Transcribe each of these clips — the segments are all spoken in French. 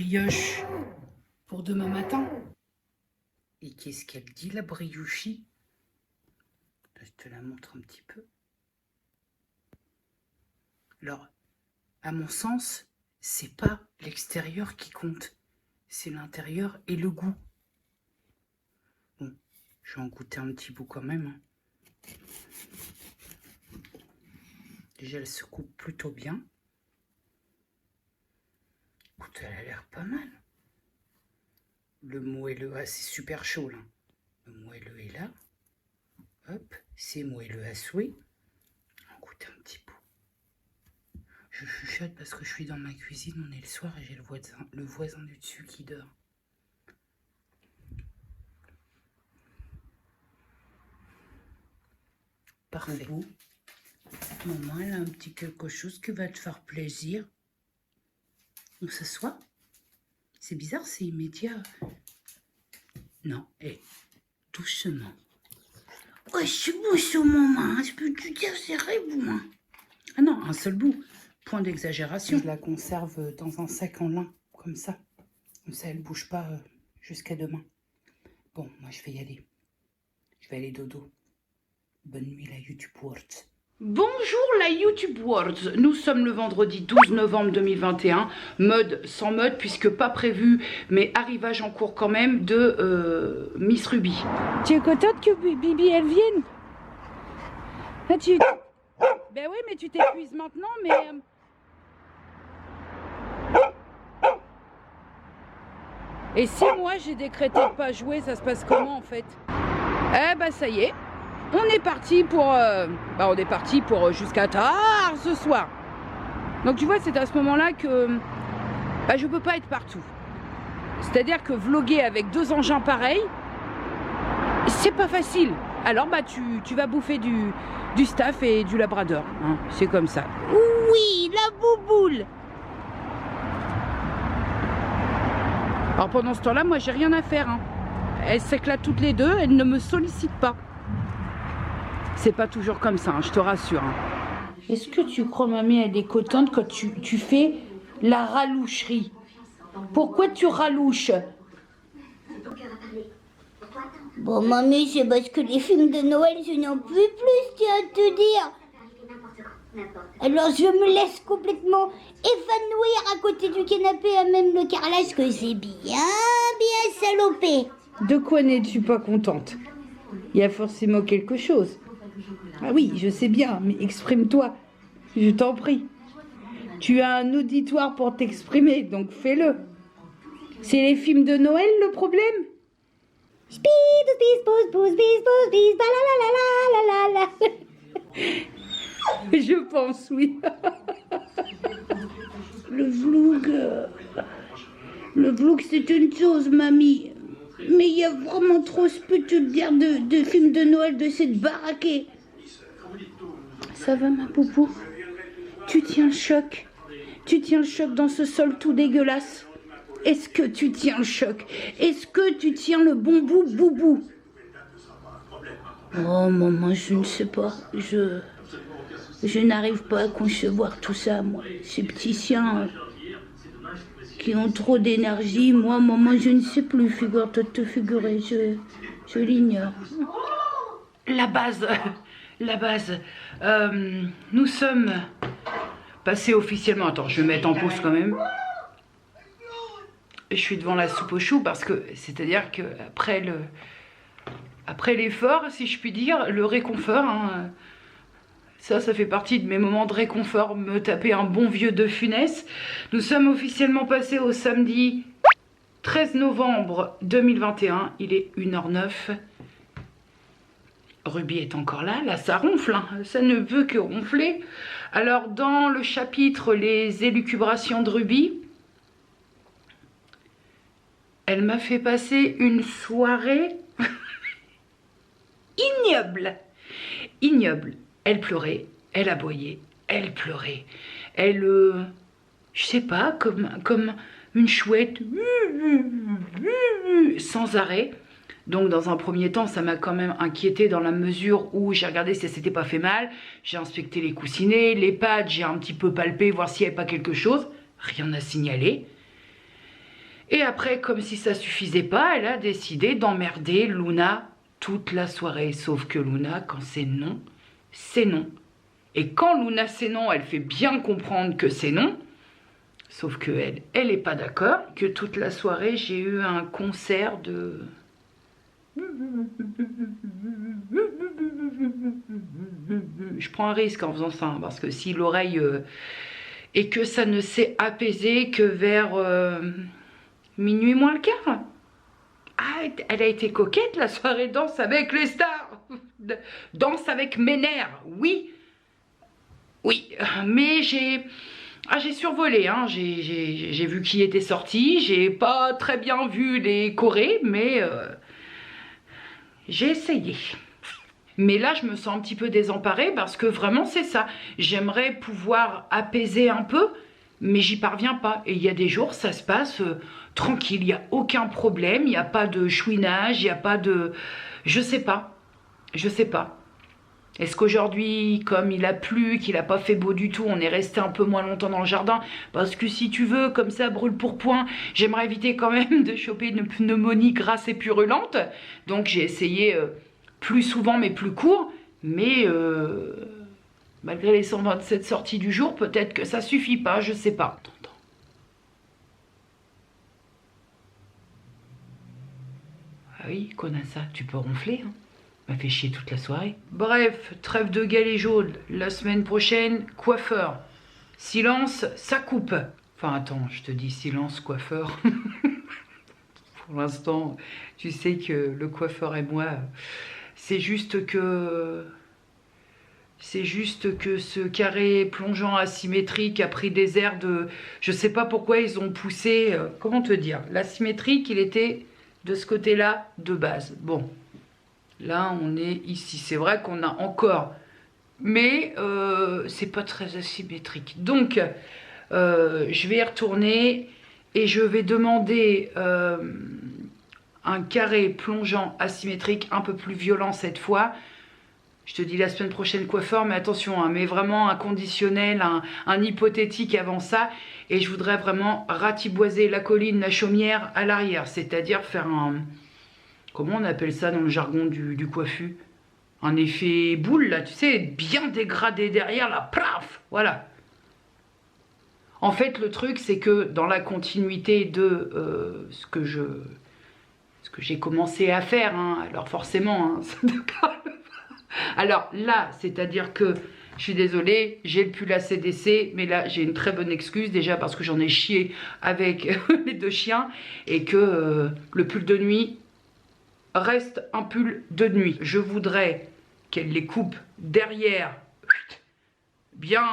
brioche pour demain matin. Et qu'est-ce qu'elle dit, la briochie? Je te la montre un petit peu. Alors, à mon sens, c'est pas l'extérieur qui compte, c'est l'intérieur et le goût. Bon, je vais en goûter un petit bout quand même. Déjà, elle se coupe plutôt bien. Écoute, elle a l'air pas mal. Le moelleux, c'est super chaud là. Le moelleux est là. Hop, c'est moelleux à souhait. On goûte un petit bout. Je chuchote parce que je suis dans ma cuisine, on est le soir et j'ai le voisin du dessus qui dort. Parfait. Maman, elle a un petit quelque chose qui va te faire plaisir. On s'assoit. C'est bizarre, c'est immédiat. Non, doucement. Ouais, je suis bouche au moment, je peux te dire, c'est bon. Ah non, un seul bout. Point d'exagération. Je la conserve dans un sac en lin, comme ça. Comme ça, elle ne bouge pas jusqu'à demain. Bon, moi, je vais y aller. Je vais aller dodo. Bonne nuit, la YouTube World. Bonjour, la YouTube World. Nous sommes le vendredi 12 novembre 2021. Mode sans mode, puisque pas prévu, mais arrivage en cours quand même de Miss Ruby. Tu es contente que Bibi, elle vienne? Ah, Ben oui, mais tu t'épuises maintenant, mais... Et si moi j'ai décrété de pas jouer, ça se passe comment en fait? Eh ben ça y est, on est parti pour jusqu'à tard ce soir. Donc tu vois, c'est à ce moment-là que je peux pas être partout. C'est-à-dire que vloguer avec deux engins pareils, c'est pas facile. Alors tu vas bouffer du staff et du labrador, hein, c'est comme ça. Oui, la bouboule. Alors pendant ce temps-là, moi j'ai rien à faire, hein. Elles s'éclatent toutes les deux, elles ne me sollicitent pas. C'est pas toujours comme ça, hein, je te rassure, hein. Est-ce que tu crois, mamie, elle est contente quand tu fais la raloucherie? Pourquoi tu ralouches? Bon, mamie, c'est parce que les films de Noël, je n'en peux plus, tiens à te dire. Alors je me laisse complètement évanouir à côté du canapé, à même le carrelage, que c'est bien salopé. De quoi n'es-tu pas contente? Il y a forcément quelque chose. Ah oui, je sais bien, mais exprime-toi, je t'en prie. Tu as un auditoire pour t'exprimer, donc fais-le. C'est les films de Noël le problème? Spis, la la la la la. Je pense, oui. Le vlog, c'est une chose, mamie. Mais il y a vraiment trop, je peux te dire, de films de Noël de cette baraquée. Ça va, ma poupou? Tu tiens le choc? Tu tiens le choc dans ce sol tout dégueulasse? Est-ce que tu tiens le choc? Est-ce que tu tiens le bon bout, boubou? Oh, maman, je ne sais pas. Je n'arrive pas à concevoir tout ça, moi. Ces petits chiens qui ont trop d'énergie. Moi, maman, je ne sais plus. Figure-toi de te figurer, je l'ignore. La base. Nous sommes passés officiellement. Attends, je vais mettre en pause quand même. Je suis devant la soupe aux choux parce que, c'est-à-dire que après l'effort, si je puis dire, le réconfort, hein, ça fait partie de mes moments de réconfort, me taper un bon vieux de Funès. Nous sommes officiellement passés au samedi 13 novembre 2021, il est 1h09. Ruby est encore là ça ronfle, hein. Ça ne peut que ronfler. Alors dans le chapitre les élucubrations de Ruby, elle m'a fait passer une soirée ignoble. Elle pleurait, elle aboyait, elle pleurait. Elle, je sais pas, comme une chouette, sans arrêt. Donc dans un premier temps, ça m'a quand même inquiétée dans la mesure où j'ai regardé si ça s'était pas fait mal. J'ai inspecté les coussinets, les pads, j'ai un petit peu palpé, voir s'il n'y avait pas quelque chose. Rien à signaler. Et après, comme si ça suffisait pas, elle a décidé d'emmerder Luna toute la soirée. Sauf que Luna, quand c'est non, c'est non. Et quand Luna c'est non, elle fait bien comprendre que c'est non. Sauf qu'elle, elle n'est pas d'accord. Que toute la soirée, j'ai eu un concert de... Je prends un risque en faisant ça, hein, parce que si l'oreille... et que ça ne s'est apaisé que vers minuit moins le quart. Ah, elle a été coquette la soirée danse avec les stars. Danse avec mes nerfs, oui. Oui, mais j'ai survolé, hein. J'ai vu qui était sorti, j'ai pas très bien vu les chorés, mais j'ai essayé. Mais là, je me sens un petit peu désemparée parce que vraiment, c'est ça. J'aimerais pouvoir apaiser un peu, mais j'y parviens pas. Et il y a des jours, ça se passe tranquille, il n'y a aucun problème, il n'y a pas de chouinage, il n'y a pas de... Je sais pas, je sais pas. Est-ce qu'aujourd'hui, comme il a plu, qu'il n'a pas fait beau du tout, on est resté un peu moins longtemps dans le jardin? Parce que si tu veux, comme ça, brûle pour point, j'aimerais éviter quand même de choper une pneumonie grasse et purulente. Donc j'ai essayé plus souvent mais plus court. Mais malgré les 127 sorties du jour, peut-être que ça suffit pas, je sais pas. Ah oui, connasse ça, tu peux ronfler, hein. M'a fait chier toute la soirée. Bref, trêve de galets jaunes. La semaine prochaine, coiffeur. Silence, ça coupe. Enfin, attends, je te dis silence, coiffeur. Pour l'instant, tu sais que le coiffeur et moi, c'est juste que... C'est juste que ce carré plongeant asymétrique a pris des airs de... Je sais pas pourquoi ils ont poussé... comment te dire? L'asymétrique, il était de ce côté-là de base. Bon. Là, on est ici. C'est vrai qu'on a encore, mais c'est pas très asymétrique. Donc, je vais y retourner et je vais demander un carré plongeant asymétrique un peu plus violent cette fois. Je te dis la semaine prochaine coiffeur, mais attention, hein, mais vraiment un conditionnel, un hypothétique avant ça. Et je voudrais vraiment ratiboiser la colline, la chaumière à l'arrière, c'est-à-dire faire un... Comment on appelle ça dans le jargon du coiffu? Un effet boule, là, tu sais, bien dégradé derrière, là, plaf, voilà. En fait, le truc, c'est que dans la continuité de ce que j'ai commencé à faire, hein, alors forcément, hein, ça ne parle pas. Alors là, c'est-à-dire que, je suis désolée, j'ai le pull ACDC, mais là, j'ai une très bonne excuse, déjà parce que j'en ai chié avec les deux chiens, et que le pull de nuit... reste un pull de nuit. Je voudrais qu'elle les coupe derrière, bien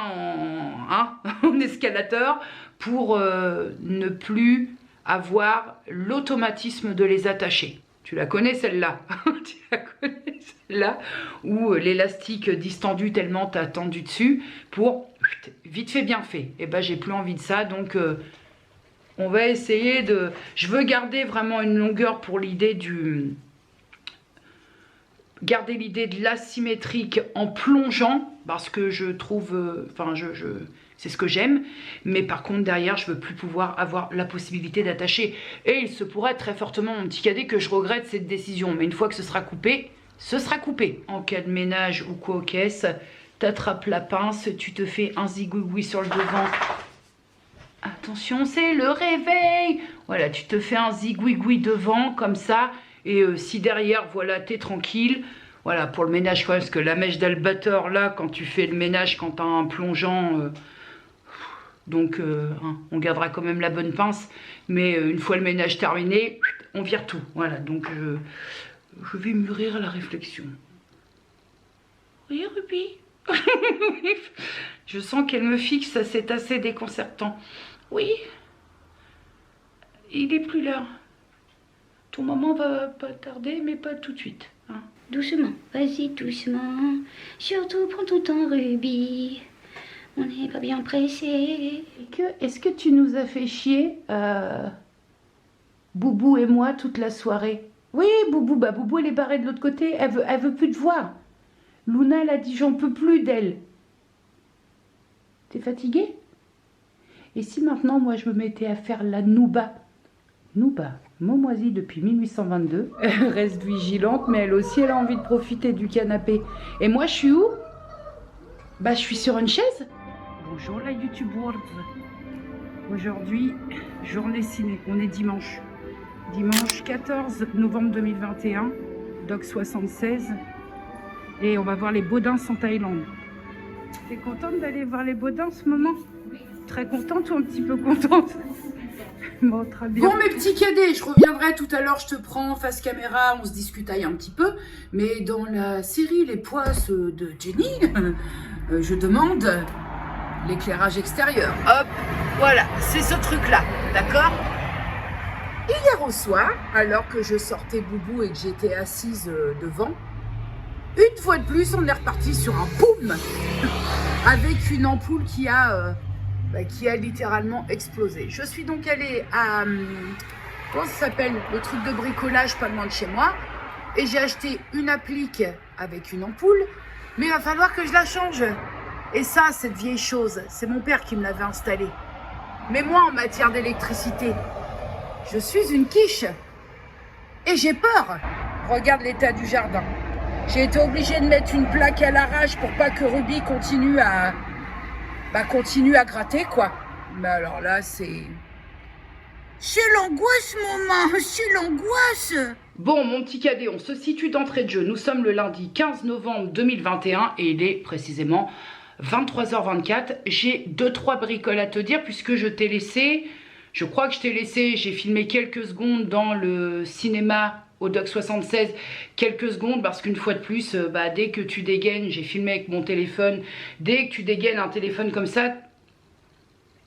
en escalateur, pour ne plus avoir l'automatisme de les attacher. Tu la connais celle-là? Tu la connais celle-là? Où l'élastique distendu tellement t'as tendu dessus pour vite fait bien fait. Et ben j'ai plus envie de ça, donc... on va essayer de... Je veux garder vraiment une longueur pour l'idée du... Garder l'idée de l'asymétrique en plongeant, parce que je trouve... Enfin, c'est ce que j'aime. Mais par contre, derrière, je veux plus pouvoir avoir la possibilité d'attacher. Et il se pourrait très fortement, mon petit cadet, que je regrette cette décision. Mais une fois que ce sera coupé, ce sera coupé. En cas de ménage ou quoi aux caisses, t'attrapes la pince, tu te fais un zigouigoui sur le devant... Attention, c'est le réveil. Voilà, tu te fais un zigouigoui devant, comme ça. Et si derrière, voilà, t'es tranquille. Voilà, pour le ménage, parce que la mèche d'albator, là, quand tu fais le ménage, quand t'as un plongeant... donc, hein, on gardera quand même la bonne pince. Mais une fois le ménage terminé, on vire tout. Voilà, donc je vais mûrir la réflexion. Oui, Ruby. Je sens qu'elle me fixe, c'est assez déconcertant. Oui, il est plus l'heure. Ton moment va pas tarder, mais pas tout de suite. Hein. Doucement, vas-y doucement. Surtout prends ton temps, Ruby. On n'est pas bien pressé. Est-ce que tu nous as fait chier, Boubou et moi, toute la soirée? Oui, Boubou, bah Boubou, elle est barrée de l'autre côté. Elle veut plus te voir. Luna, elle a dit j'en peux plus d'elle. T'es fatiguée? Et si maintenant, moi, je me mettais à faire la nouba? Nouba, Momoisie depuis 1822. Elle reste vigilante, mais elle aussi, elle a envie de profiter du canapé. Et moi, je suis où? Bah, je suis sur une chaise. Bonjour la YouTube World. Aujourd'hui, journée ciné. On est dimanche. Dimanche 14 novembre 2021. Doc 76. Et on va voir les Baudins en Thaïlande. T'es contente d'aller voir les Baudins en ce moment? Très contente ou un petit peu contente? Bon, très bien. Bon, mes petits cadets, je reviendrai tout à l'heure, je te prends face caméra, on se discutaille un petit peu. Mais dans la série Les Poisses de Jenny, je demande l'éclairage extérieur. Hop, voilà, c'est ce truc-là, d'accord? Hier au soir, alors que je sortais Boubou et que j'étais assise devant, une fois de plus, on est reparti sur un poum avec une ampoule qui a littéralement explosé. Je suis donc allée à, comment ça s'appelle, le truc de bricolage pas loin de chez moi, et j'ai acheté une applique avec une ampoule, mais il va falloir que je la change. Et ça, cette vieille chose, c'est mon père qui me l'avait installée. Mais moi, en matière d'électricité, je suis une quiche. Et j'ai peur. Regarde l'état du jardin. J'ai été obligée de mettre une plaque à l'arrache pour pas que Ruby continue à gratter, quoi. Mais alors là, c'est l'angoisse, maman, c'est l'angoisse. Bon, mon petit cadet, on se situe d'entrée de jeu. Nous sommes le lundi 15 novembre 2021 et il est précisément 23h24. J'ai 2-3 bricoles à te dire puisque je t'ai laissé, je crois que je t'ai laissé, j'ai filmé quelques secondes dans le cinéma au Doc 76, quelques secondes, parce qu'une fois de plus, dès que tu dégaines, j'ai filmé avec mon téléphone, dès que tu dégaines un téléphone comme ça,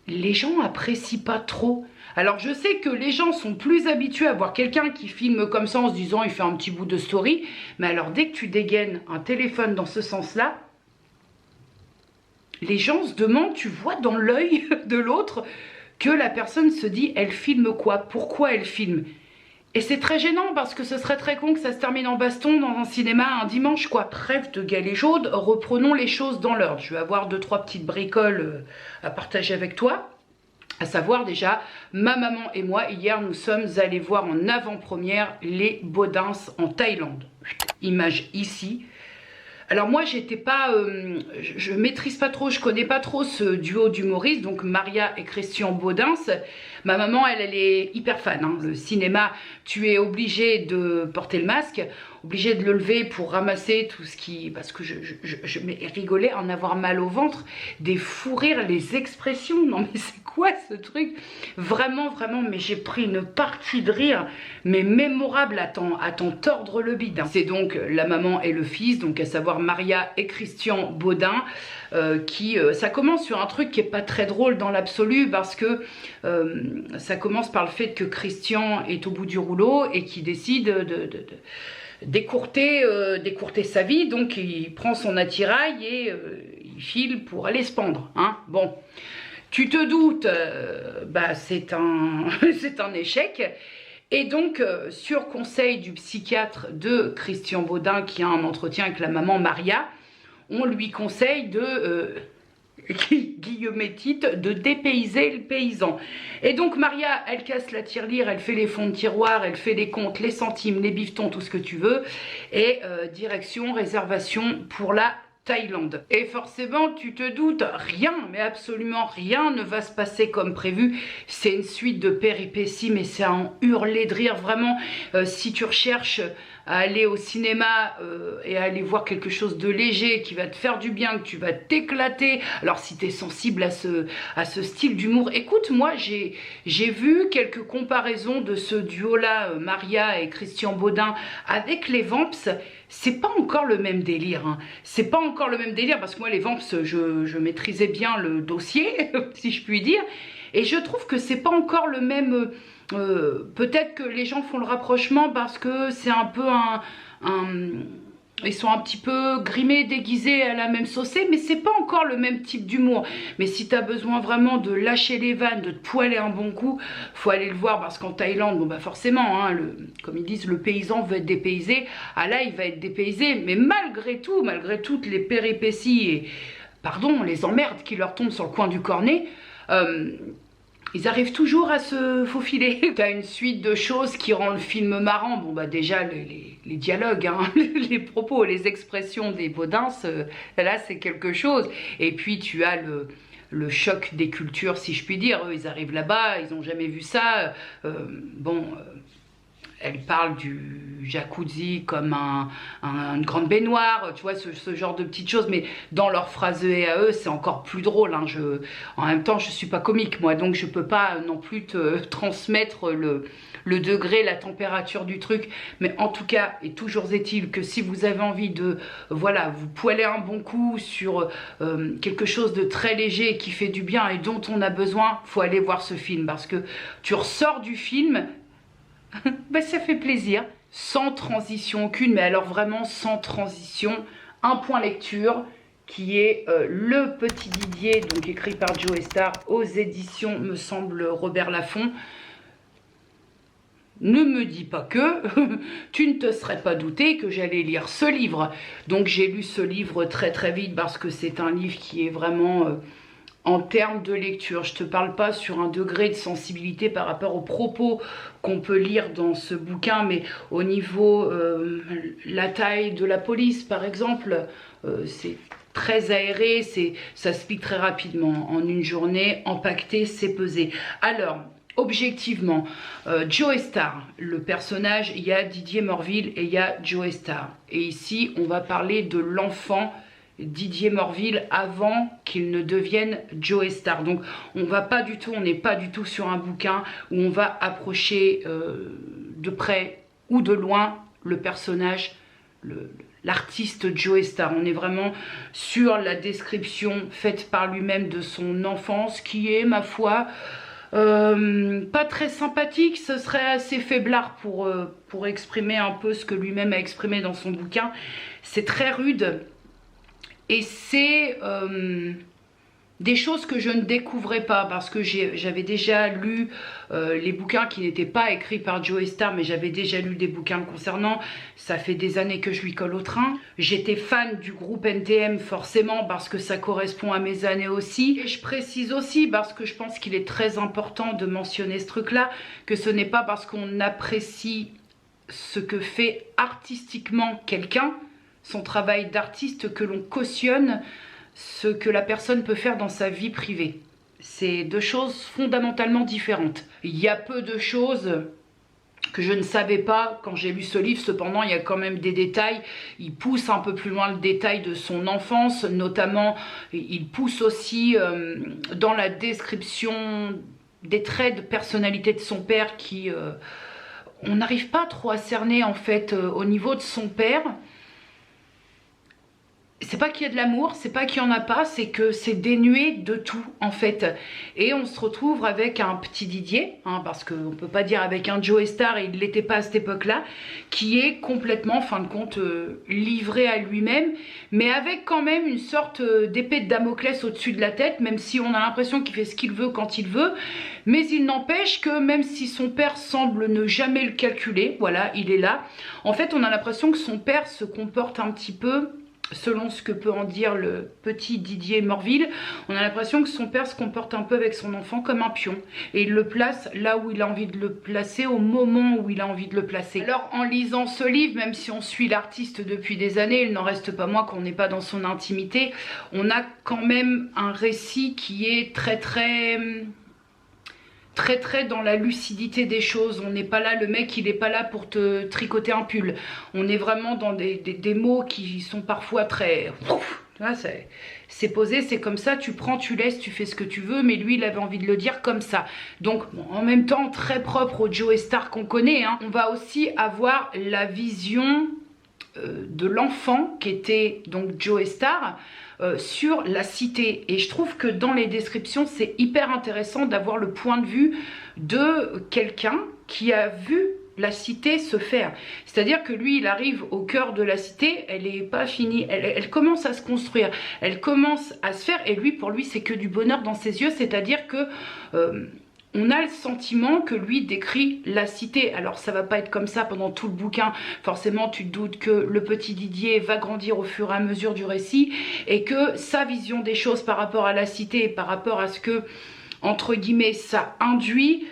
les gens apprécient pas trop. Alors je sais que les gens sont plus habitués à voir quelqu'un qui filme comme ça en se disant il fait un petit bout de story, mais alors dès que tu dégaines un téléphone dans ce sens-là, les gens se demandent, tu vois dans l'œil de l'autre, que la personne se dit elle filme quoi? Pourquoi elle filme? Et c'est très gênant parce que ce serait très con que ça se termine en baston dans un cinéma un dimanche, quoi. Trêve de galéjaude, reprenons les choses dans l'ordre. Je vais avoir 2-3 petites bricoles à partager avec toi. À savoir déjà, ma maman et moi, hier, nous sommes allés voir en avant-première les Baudins en Thaïlande. Image ici. Alors moi, j'étais pas, je maîtrise pas trop, je connais pas trop ce duo d'humoristes, donc Maria et Christian Baudins. Ma maman, elle est hyper fan. Hein. Le cinéma, tu es obligé de porter le masque, obligé de le lever pour ramasser tout ce qui... Parce que je rigolais en avoir mal au ventre, des fous rires, les expressions. Non mais c'est quoi ce truc? Vraiment, vraiment, mais j'ai pris une partie de rire, mais mémorable à t'en tordre le bide. C'est donc la maman et le fils, donc à savoir Maria et Christian Baudin, ça commence sur un truc qui est pas très drôle dans l'absolu parce que ça commence par le fait que Christian est au bout du rouleau et qui décide d'écourter sa vie, donc il prend son attirail et il file pour aller se pendre, hein. Bon, tu te doutes, c'est un échec. Et donc, sur conseil du psychiatre de Christian Baudin, qui a un entretien avec la maman Maria, on lui conseille de, guillemettite, de dépayser le paysan. Et donc Maria, elle casse la tirelire, elle fait les fonds de tiroir, elle fait les comptes, les centimes, les bifetons, tout ce que tu veux. Et direction, réservation pour la Thaïlande. Et forcément, tu te doutes, rien, mais absolument rien ne va se passer comme prévu. C'est une suite de péripéties, mais c'est à en hurler de rire, vraiment. Si tu recherches à aller au cinéma et à aller voir quelque chose de léger qui va te faire du bien, que tu vas t'éclater, alors si tu es sensible à ce style d'humour, écoute, moi j'ai vu quelques comparaisons de ce duo-là, Maria et Christian Baudin, avec les Vamps. C'est pas encore le même délire, hein. C'est pas encore le même délire parce que moi les Vamps, je maîtrisais bien le dossier, si je puis dire, et je trouve que c'est pas encore le même... peut-être que les gens font le rapprochement parce que c'est un peu ils sont un petit peu grimés, déguisés à la même saucée, mais c'est pas encore le même type d'humour. Mais si tu as besoin vraiment de lâcher les vannes, de te poiler un bon coup, faut aller le voir parce qu'en Thaïlande, bon bah forcément, hein, comme ils disent, le paysan veut être dépaysé. Ah là, il va être dépaysé, mais malgré tout, malgré toutes les péripéties et, pardon, les emmerdes qui leur tombent sur le coin du cornet, ils arrivent toujours à se faufiler. T'as une suite de choses qui rend le film marrant. Bon bah déjà les dialogues, hein, les propos, les expressions des Baudins, là c'est quelque chose. Et puis tu as le choc des cultures, si je puis dire. Eux, ils arrivent là-bas, ils n'ont jamais vu ça. Elle parle du jacuzzi comme une grande baignoire, tu vois, ce genre de petites choses, mais dans leur phrasé à eux, c'est encore plus drôle. Hein. En même temps, je suis pas comique, moi, donc je peux pas non plus te transmettre le degré, la température du truc. Mais en tout cas, et toujours est-il que si vous avez envie de, voilà, vous poêler un bon coup sur quelque chose de très léger qui fait du bien et dont on a besoin, faut aller voir ce film, parce que tu ressors du film... ben, ça fait plaisir, sans transition aucune, mais alors vraiment sans transition. Un point lecture qui est Le Petit Didier, donc écrit par Joe Star aux éditions, me semble, Robert Laffont. Ne me dis pas que tu ne te serais pas douté que j'allais lire ce livre. Donc j'ai lu ce livre très très vite parce que c'est un livre qui est vraiment... en termes de lecture, je ne te parle pas sur un degré de sensibilité par rapport aux propos qu'on peut lire dans ce bouquin, mais au niveau la taille de la police, par exemple, c'est très aéré, ça se lit très rapidement. En une journée, empaqueté, c'est pesé. Alors, objectivement, Joe Star, le personnage, il y a Didier Morville et il y a Joe Star. Et ici, on va parler de l'enfant Didier Morville avant qu'il ne devienne Joe Star. Donc on n'est pas du tout sur un bouquin où on va approcher de près ou de loin le personnage, l'artiste Joe Star. On est vraiment sur la description faite par lui-même de son enfance qui est, ma foi, pas très sympathique. Ce serait assez faiblard pour exprimer un peu ce que lui-même a exprimé dans son bouquin. C'est très rude. Et c'est des choses que je ne découvrais pas parce que j'avais déjà lu les bouquins qui n'étaient pas écrits par Joe Star, mais j'avais déjà lu des bouquins le concernant. Ça fait des années que je lui colle au train. J'étais fan du groupe NTM forcément parce que ça correspond à mes années aussi. Et je précise aussi parce que je pense qu'il est très important de mentionner ce truc-là, que ce n'est pas parce qu'on apprécie ce que fait artistiquement quelqu'un, son travail d'artiste, que l'on cautionne ce que la personne peut faire dans sa vie privée. C'est deux choses fondamentalement différentes. Il y a peu de choses que je ne savais pas quand j'ai lu ce livre, cependant il y a quand même des détails. Il pousse un peu plus loin le détail de son enfance, notamment il pousse aussi dans la description des traits de personnalité de son père qui... on n'arrive pas trop à cerner en fait au niveau de son père. C'est pas qu'il y a de l'amour, c'est pas qu'il y en a pas, c'est que c'est dénué de tout en fait. Et on se retrouve avec un petit Didier, hein, parce qu'on peut pas dire avec un Joe Star, et il l'était pas à cette époque-là, qui est complètement, en fin de compte, livré à lui-même, mais avec quand même une sorte d'épée de Damoclès au-dessus de la tête, même si on a l'impression qu'il fait ce qu'il veut quand il veut. Mais il n'empêche que même si son père semble ne jamais le calculer, voilà, il est là. En fait, on a l'impression que son père se comporte un petit peu... selon ce que peut en dire le petit Didier Morville, on a l'impression que son père se comporte un peu avec son enfant comme un pion. Et il le place là où il a envie de le placer, au moment où il a envie de le placer. Alors en lisant ce livre, même si on suit l'artiste depuis des années, il n'en reste pas moins qu'on n'est pas dans son intimité, on a quand même un récit qui est très dans la lucidité des choses. On n'est pas là, le mec il n'est pas là pour te tricoter un pull. On est vraiment dans des mots qui sont parfois très... c'est posé, c'est comme ça, tu prends, tu laisses, tu fais ce que tu veux, mais lui il avait envie de le dire comme ça. Donc bon, en même temps très propre au Joe Star qu'on connaît, hein. On va aussi avoir la vision de l'enfant qui était donc Joe Star, sur la cité. Et je trouve que dans les descriptions c'est hyper intéressant d'avoir le point de vue de quelqu'un qui a vu la cité se faire. C'est-à-dire que lui il arrive au cœur de la cité, elle n'est pas finie, elle commence à se construire, elle commence à se faire, et lui, pour lui c'est que du bonheur dans ses yeux. C'est-à-dire que on a le sentiment que lui décrit la cité. Alors ça va pas être comme ça pendant tout le bouquin, forcément tu te doutes que le petit Didier va grandir au fur et à mesure du récit, et que sa vision des choses par rapport à la cité et par rapport à ce que entre guillemets, ça induit.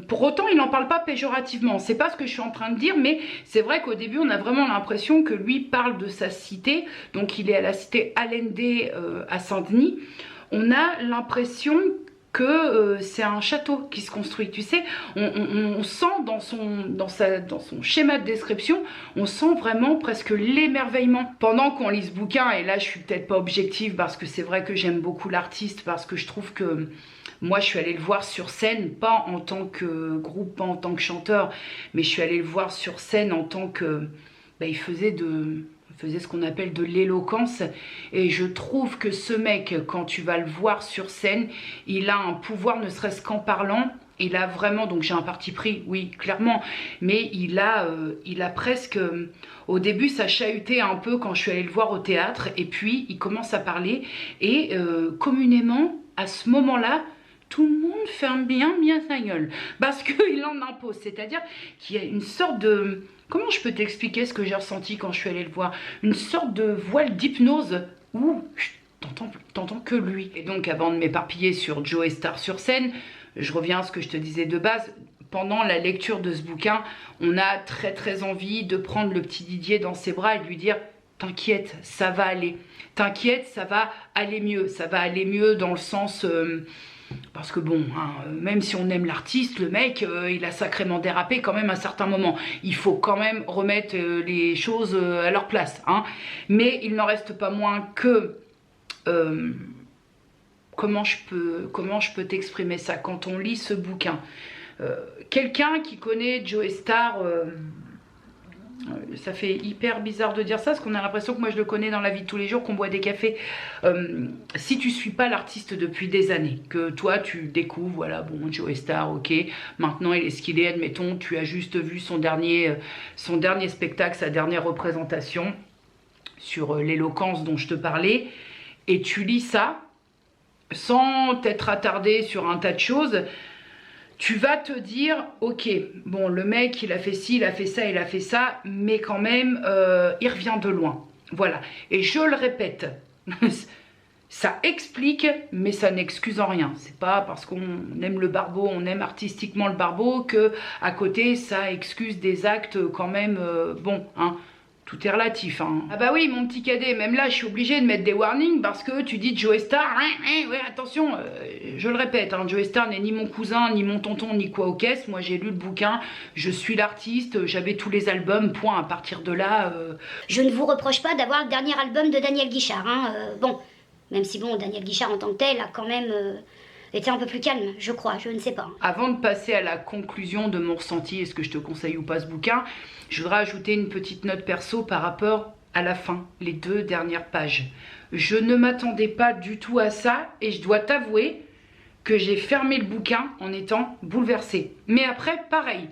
Pour autant, il n'en parle pas péjorativement. C'est pas ce que je suis en train de dire, mais c'est vrai qu'au début, on a vraiment l'impression que lui parle de sa cité. Donc, il est à la cité Allende à Saint-Denis. On a l'impression que c'est un château qui se construit, tu sais, on sent dans son schéma de description, on sent vraiment presque l'émerveillement. Pendant qu'on lit ce bouquin, et là je suis peut-être pas objective parce que c'est vrai que j'aime beaucoup l'artiste, parce que je trouve que moi je suis allée le voir sur scène, pas en tant que groupe, pas en tant que chanteur, mais je suis allée le voir sur scène en tant que, il faisait ce qu'on appelle de l'éloquence, et je trouve que ce mec, quand tu vas le voir sur scène, il a un pouvoir, ne serait-ce qu'en parlant, il a vraiment, donc j'ai un parti pris, oui, clairement, mais il a presque, au début ça chahutait un peu quand je suis allée le voir au théâtre, et puis il commence à parler, et communément, à ce moment-là, tout le monde ferme bien sa gueule, parce qu'il en impose, c'est-à-dire qu'il y a une sorte de... Comment je peux t'expliquer ce que j'ai ressenti quand je suis allée le voir? Une sorte de voile d'hypnose où t'entends que lui. Et donc avant de m'éparpiller sur Joey Starr sur scène, je reviens à ce que je te disais de base. Pendant la lecture de ce bouquin, on a très envie de prendre le petit Didier dans ses bras et de lui dire « T'inquiète, ça va aller. T'inquiète, ça va aller mieux. Ça va aller mieux dans le sens... parce que bon, hein, même si on aime l'artiste, le mec, il a sacrément dérapé quand même à certains moments. Il faut quand même remettre les choses à leur place. Hein. Mais il n'en reste pas moins que... comment je peux t'exprimer ça quand on lit ce bouquin? Quelqu'un qui connaît Joey Starr... ça fait hyper bizarre de dire ça parce qu'on a l'impression que moi je le connais dans la vie de tous les jours, qu'on boit des cafés. Si tu suis pas l'artiste depuis des années, que toi tu découvres, voilà, bon, Joey Starr, ok, maintenant il est ce qu'il est, admettons, tu as juste vu son dernier spectacle, sa dernière représentation sur l'éloquence dont je te parlais, et tu lis ça sans t'être attardé sur un tas de choses. Tu vas te dire, ok, bon, le mec, il a fait ci, il a fait ça, mais quand même, il revient de loin. Voilà. Et je le répète, ça explique, mais ça n'excuse en rien. C'est pas parce qu'on aime le barbeau, on aime artistiquement le barbeau, que à côté, ça excuse des actes quand même, bon, hein. Tout est relatif, hein. Ah bah oui, mon petit cadet, même là, je suis obligée de mettre des warnings parce que tu dis Joey Starr, ouais, attention, je le répète, hein, Joey Starr n'est ni mon cousin, ni mon tonton, ni quoi aux caisses. Moi, j'ai lu le bouquin, je suis l'artiste, j'avais tous les albums, point. À partir de là... Je ne vous reproche pas d'avoir le dernier album de Daniel Guichard, hein. Bon, même si bon, Daniel Guichard en tant que tel a quand même... était un peu plus calme, je crois, je ne sais pas. Avant de passer à la conclusion de mon ressenti, est-ce que je te conseille ou pas ce bouquin, je voudrais ajouter une petite note perso par rapport à la fin, les 2 dernières pages. Je ne m'attendais pas du tout à ça et je dois t'avouer que j'ai fermé le bouquin en étant bouleversée. Mais après, pareil,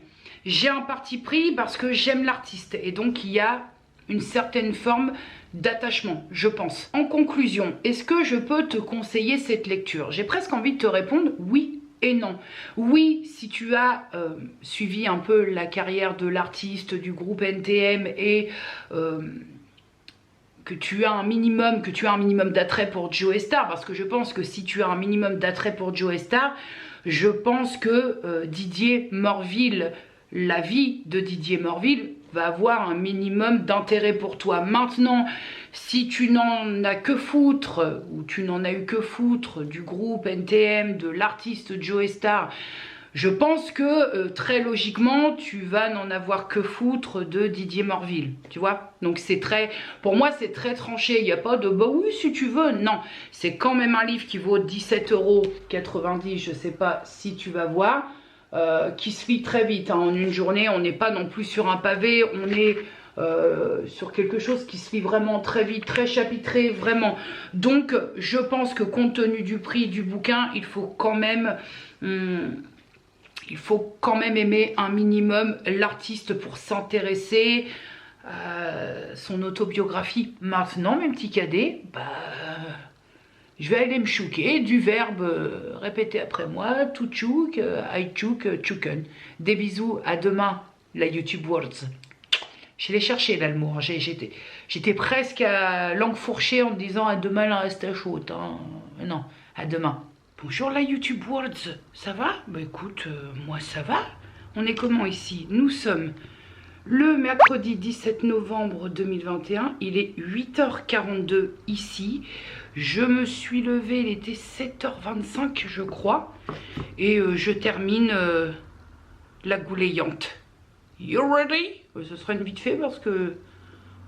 j'ai un parti pris parce que j'aime l'artiste et donc il y a une certaine forme d'attachement, je pense. En conclusion, est-ce que je peux te conseiller cette lecture? J'ai presque envie de te répondre oui et non. Oui, si tu as suivi un peu la carrière de l'artiste du groupe NTM et que tu as un minimum d'attrait pour Joey Starr, parce que je pense que si tu as un minimum d'attrait pour Joey Starr, je pense que Didier Morville, la vie de Didier Morville va avoir un minimum d'intérêt pour toi. Maintenant, si tu n'en as que foutre, ou tu n'en as eu que foutre du groupe NTM, de l'artiste Joey Starr, je pense que très logiquement, tu vas n'en avoir que foutre de Didier Morville, tu vois. Donc c'est très, pour moi c'est très tranché, il n'y a pas de bah oui si tu veux, non. C'est quand même un livre qui vaut 17,90 €, je sais pas si tu vas voir. Qui se lit très vite, hein. En une journée, on n'est pas non plus sur un pavé, on est sur quelque chose qui se lit vraiment très vite, très chapitré, vraiment. Donc, je pense que compte tenu du prix du bouquin, il faut quand même aimer un minimum l'artiste pour s'intéresser à son autobiographie. Maintenant, mes petits cadets, je vais aller me chouquer du verbe répéter après moi, to chouk, I chouk, chouken. Des bisous, à demain, la YouTube Words. Je l'ai cherché là le mot, j'étais presque à langue fourchée en me disant à demain la reste chaude. Hein. Non, à demain. Bonjour la YouTube Worlds, ça va? Bah écoute, moi ça va. On est comment ici? Nous sommes le mercredi 17 novembre 2021, il est 8h42 ici. Je me suis levée, il était 7h25 je crois. Et je termine la goulayante. You ready? Ce sera une vite fait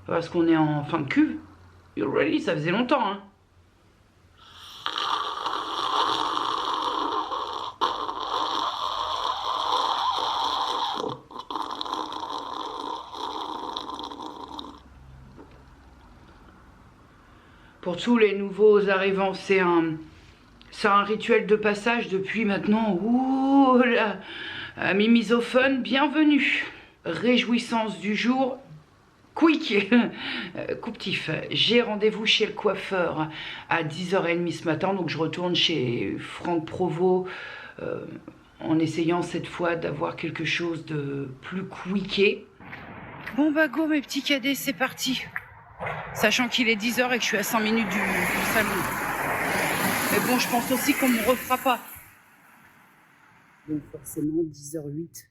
parce qu'on est en fin de cuve. You ready? Ça faisait longtemps hein. Pour tous les nouveaux arrivants, c'est un rituel de passage depuis maintenant. Ouh là, amis misophones, bienvenue. Réjouissance du jour, quick, couptif. J'ai rendez-vous chez le coiffeur à 10h30 ce matin, donc je retourne chez Franck Provost en essayant cette fois d'avoir quelque chose de plus quické. Bon bah go mes petits cadets, c'est parti. Sachant qu'il est 10h et que je suis à 100 minutes du salon. Mais bon, je pense aussi qu'on ne me refera pas. Donc forcément, 10h08.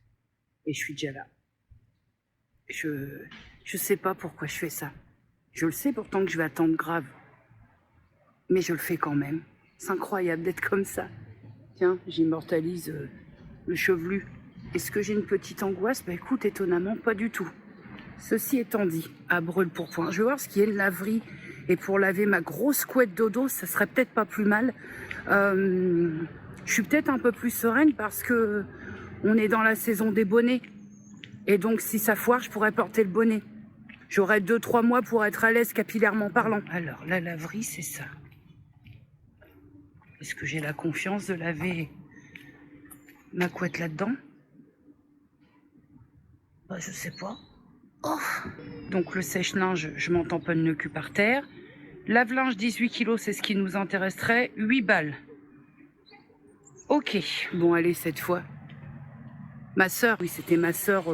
Et je suis déjà là. Je sais pas pourquoi je fais ça. Je le sais pourtant que je vais attendre grave. Mais je le fais quand même. C'est incroyable d'être comme ça. Tiens, j'immortalise le chevelu. Est-ce que j'ai une petite angoisse? Bah écoute, étonnamment, pas du tout. Ceci étant dit, à brûle-pourpoint, je vais voir ce qui est le laverie. Et pour laver ma grosse couette dodo, ça serait peut-être pas plus mal. Je suis peut-être un peu plus sereine parce que on est dans la saison des bonnets. Et donc, si ça foire, je pourrais porter le bonnet. J'aurais 2-3 mois pour être à l'aise capillairement parlant. Alors, la laverie, c'est ça. Est-ce que j'ai la confiance de laver ma couette là-dedans? Bah, je sais pas. Oh. Donc le sèche-linge, je m'en tamponne le cul par terre. Lave-linge 18 kg, c'est ce qui nous intéresserait. 8 balles. Ok, bon allez cette fois. Ma sœur, oui c'était ma sœur,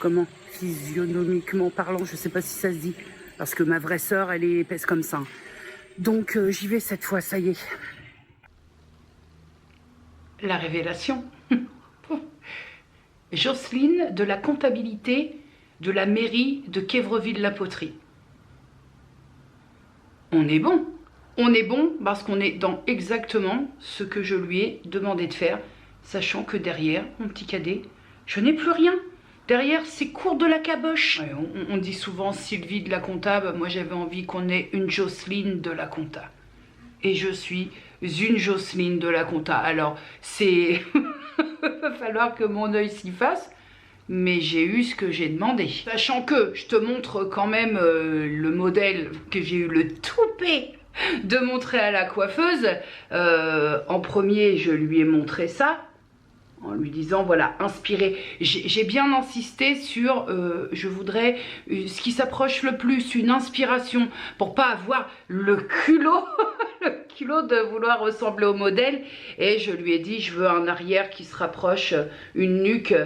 comment? Physionomiquement parlant, je sais pas si ça se dit. Parce que ma vraie sœur, elle est épaisse comme ça. Donc j'y vais cette fois, ça y est. La révélation. Jocelyne de la comptabilité de la mairie de Quévreville-la-Poterie. On est bon. On est bon parce qu'on est dans exactement ce que je lui ai demandé de faire, sachant que derrière, mon petit cadet, je n'ai plus rien. Derrière, c'est court de la caboche. Ouais, on dit souvent Sylvie de la comptable. Moi, j'avais envie qu'on ait une Jocelyne de la compta. Et je suis une Jocelyne de la compta. Alors, c'est... va falloir que mon œil s'y fasse. Mais j'ai eu ce que j'ai demandé. Sachant que je te montre quand même le modèle que j'ai eu le toupet de montrer à la coiffeuse. En premier, je lui ai montré ça. En lui disant, voilà, inspiré. J'ai bien insisté sur, je voudrais ce qui s'approche le plus, une inspiration. Pour pas avoir le culot, le culot de vouloir ressembler au modèle. Et je lui ai dit, je veux un arrière qui se rapproche, une nuque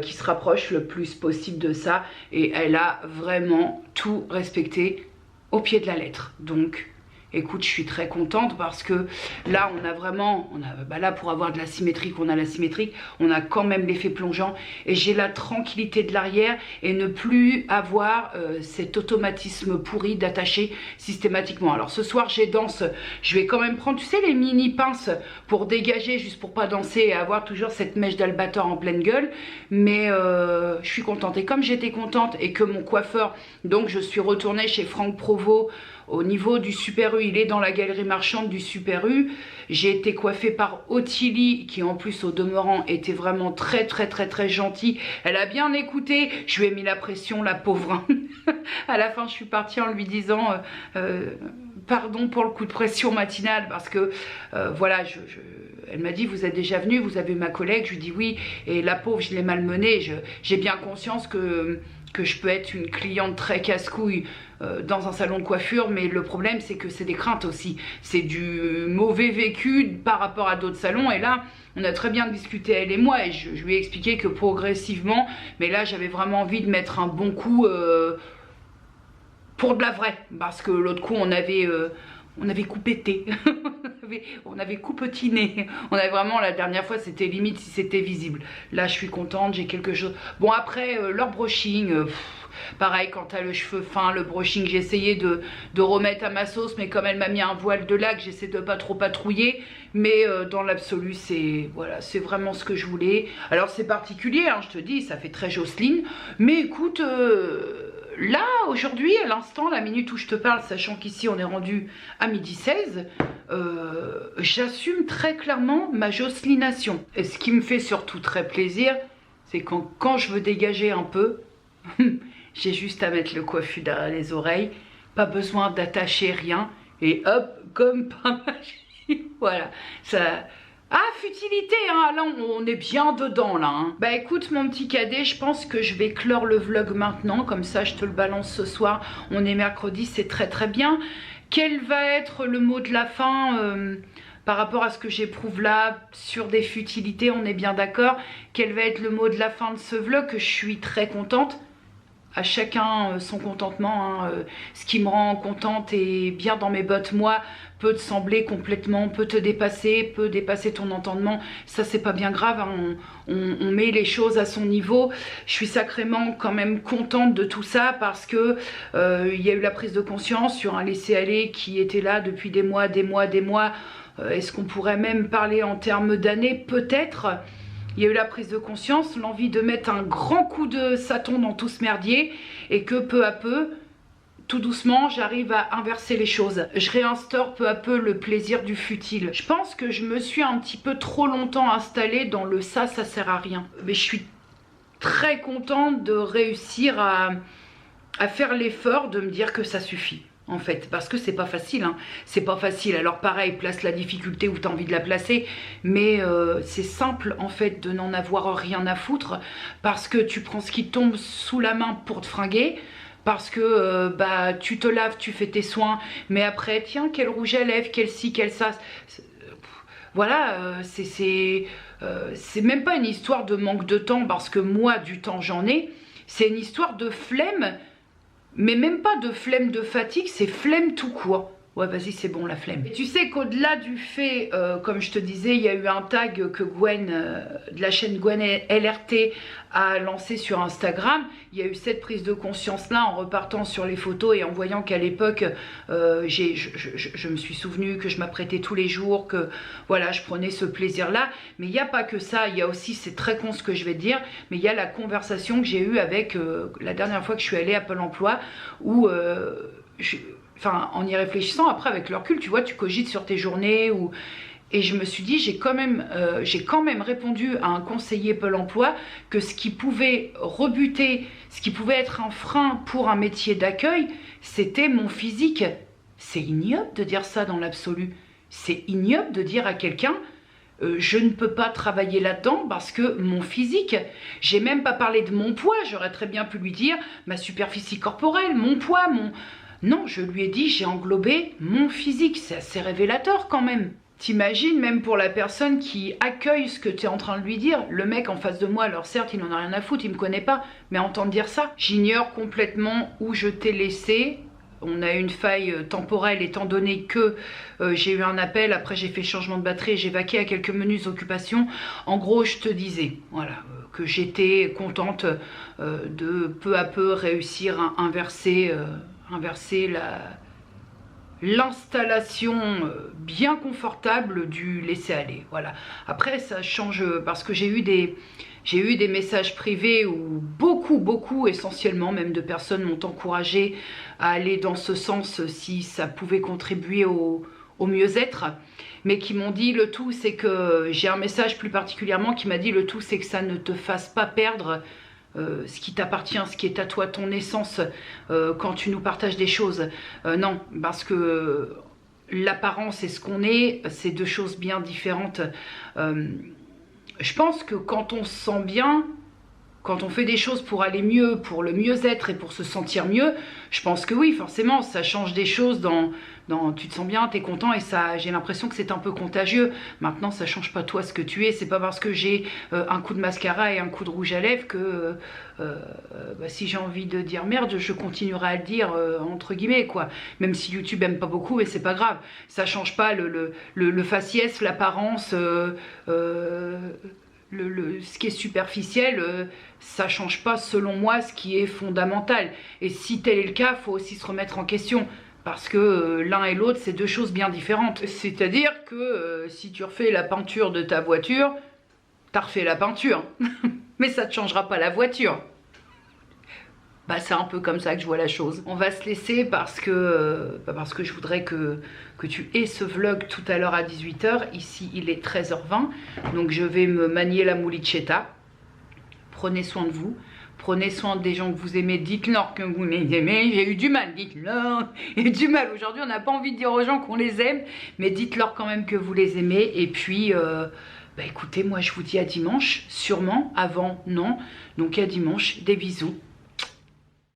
qui se rapproche le plus possible de ça. Et elle a vraiment tout respecté au pied de la lettre. Donc, écoute, je suis très contente parce que là, on a vraiment, là pour avoir de la symétrie, qu'on a la symétrie, on a quand même l'effet plongeant. Et j'ai la tranquillité de l'arrière et ne plus avoir cet automatisme pourri d'attacher systématiquement. Alors ce soir, j'ai danse, je vais quand même prendre, tu sais, les mini pinces pour dégager, juste pour pas danser et avoir toujours cette mèche d'albator en pleine gueule. Mais je suis contente. Et comme j'étais contente et que mon coiffeur, donc je suis retournée chez Franck Provost, au niveau du Super U, il est dans la galerie marchande du Super U. J'ai été coiffée par Ottilie, qui en plus au demeurant était vraiment très gentille. Elle a bien écouté, je lui ai mis la pression, la pauvre. À la fin, je suis partie en lui disant pardon pour le coup de pression matinale, parce que voilà, elle m'a dit, vous êtes déjà venu, vous avez ma collègue. Je lui dis oui, et la pauvre, je l'ai malmenée. J'ai bien conscience que je peux être une cliente très casse-couille dans un salon de coiffure, mais le problème c'est que c'est des craintes aussi, c'est du mauvais vécu par rapport à d'autres salons. Et là on a très bien discuté elle et moi, et je lui ai expliqué que progressivement, mais là j'avais vraiment envie de mettre un bon coup pour de la vraie, parce que l'autre coup on avait on avait coupetté, on avait coupotiné. On avait vraiment, la dernière fois, c'était limite si c'était visible. Là, je suis contente, j'ai quelque chose. Bon, après, leur brushing, pareil, quand t'as le cheveu fin, le brushing, j'ai essayé de remettre à ma sauce, mais comme elle m'a mis un voile de lac, j'essaie de pas trop patrouiller. Mais dans l'absolu, c'est voilà, c'est vraiment ce que je voulais. Alors, c'est particulier, hein, je te dis, ça fait très Jocelyne. Mais écoute... là, aujourd'hui, à l'instant, la minute où je te parle, sachant qu'ici on est rendu à 12h16, j'assume très clairement ma Jocelination. Et ce qui me fait surtout très plaisir, c'est quand je veux dégager un peu, j'ai juste à mettre le coiffu derrière les oreilles, pas besoin d'attacher rien, et hop, comme par magie, voilà, ça... Ah, futilité, hein, là on est bien dedans là. Hein. Bah écoute mon petit cadet, je pense que je vais clore le vlog maintenant, comme ça je te le balance ce soir. On est mercredi, c'est très très bien. Quel va être le mot de la fin par rapport à ce que j'éprouve là sur des futilités, on est bien d'accord. Quel va être le mot de la fin de ce vlog, que je suis très contente. À chacun son contentement, hein. Ce qui me rend contente et bien dans mes bottes, moi, peut te sembler complètement, peut te dépasser, peut dépasser ton entendement. Ça, c'est pas bien grave, hein. On met les choses à son niveau. Je suis sacrément quand même contente de tout ça parce que il y a eu la prise de conscience sur un laisser-aller qui était là depuis des mois. Est-ce qu'on pourrait même parler en termes d'années? Peut-être. Il y a eu la prise de conscience, l'envie de mettre un grand coup de sâton dans tout ce merdier et que peu à peu, tout doucement, j'arrive à inverser les choses. Je réinstaure peu à peu le plaisir du futile. Je pense que je me suis un petit peu trop longtemps installée dans le ça sert à rien. Mais je suis très contente de réussir à faire l'effort de me dire que ça suffit. En fait, parce que c'est pas facile, hein. C'est pas facile. Alors pareil, place la difficulté où tu as envie de la placer, mais c'est simple en fait de n'en avoir rien à foutre parce que tu prends ce qui te tombe sous la main pour te fringuer, parce que bah tu te laves, tu fais tes soins, mais après tiens quel rouge à lèvres, quel ci, quel ça, voilà, c'est même pas une histoire de manque de temps parce que moi du temps j'en ai, c'est une histoire de flemme. Mais même pas de flemme de fatigue, c'est flemme tout court. Ouais, vas-y, c'est bon, la flemme. Et tu sais qu'au-delà du fait, comme je te disais, il y a eu un tag que Gwen, de la chaîne Gwen LRT, a lancé sur Instagram. Il y a eu cette prise de conscience-là en repartant sur les photos et en voyant qu'à l'époque, je me suis souvenue que je m'apprêtais tous les jours, que voilà, je prenais ce plaisir-là. Mais il n'y a pas que ça, il y a aussi, c'est très con ce que je vais te dire, mais il y a la conversation que j'ai eue avec, la dernière fois que je suis allée à Pôle emploi, où... Enfin, en y réfléchissant, après avec le recul, tu vois, tu cogites sur tes journées et je me suis dit, j'ai quand même répondu à un conseiller Pôle emploi que ce qui pouvait rebuter, ce qui pouvait être un frein pour un métier d'accueil, c'était mon physique. C'est ignoble de dire ça dans l'absolu. C'est ignoble de dire à quelqu'un, je ne peux pas travailler là-dedans parce que mon physique, j'ai même pas parlé de mon poids, j'aurais très bien pu lui dire ma superficie corporelle, mon poids, mon... Non, je lui ai dit, j'ai englobé mon physique. C'est assez révélateur quand même. T'imagines, même pour la personne qui accueille ce que tu es en train de lui dire, le mec en face de moi, alors certes, il n'en a rien à foutre, il me connaît pas, mais entendre dire ça, j'ignore complètement où je t'ai laissé. On a eu une faille temporelle étant donné que j'ai eu un appel, après j'ai fait changement de batterie et j'ai vaqué à quelques menus occupations. En gros, je te disais, voilà, que j'étais contente de peu à peu réussir à inverser l'installation bien confortable du laisser-aller. Voilà. Après, ça change parce que j'ai eu des messages privés où beaucoup, essentiellement même de personnes m'ont encouragé à aller dans ce sens si ça pouvait contribuer au mieux-être, mais qui m'ont dit le tout c'est que, j'ai un message plus particulièrement qui m'a dit le tout c'est que ça ne te fasse pas perdre ce qui t'appartient, ce qui est à toi, ton essence, quand tu nous partages des choses. Non, parce que l'apparence et ce qu'on est, c'est deux choses bien différentes. Je pense que quand on se sent bien, Quand on fait des choses pour aller mieux, pour le mieux-être et pour se sentir mieux, je pense que oui, forcément, ça change des choses tu te sens bien, tu es content et ça, j'ai l'impression que c'est un peu contagieux. Maintenant, ça change pas toi ce que tu es. C'est pas parce que j'ai un coup de mascara et un coup de rouge à lèvres que si j'ai envie de dire merde, je continuerai à le dire entre guillemets, quoi. Même si YouTube aime pas beaucoup, mais c'est pas grave. Ça change pas le faciès, l'apparence, ce qui est superficiel, ça change pas selon moi ce qui est fondamental. Et si tel est le cas, faut aussi se remettre en question. Parce que l'un et l'autre, c'est deux choses bien différentes. C'est-à-dire que si tu refais la peinture de ta voiture, t'as refait la peinture. Mais ça ne changera pas la voiture. Bah, c'est un peu comme ça que je vois la chose. On va se laisser parce que je voudrais que tu aies ce vlog tout à l'heure à 18 h. Ici, il est 13 h 20. Donc, je vais me manier la moulichetta. Prenez soin de vous. Prenez soin des gens que vous aimez. Dites-leur que vous les aimez. J'ai eu du mal, dites-leur. J'ai eu du mal. Aujourd'hui, on n'a pas envie de dire aux gens qu'on les aime. Mais dites-leur quand même que vous les aimez. Et puis, écoutez, moi, je vous dis à dimanche. Sûrement, avant, non. Donc, à dimanche. Des bisous.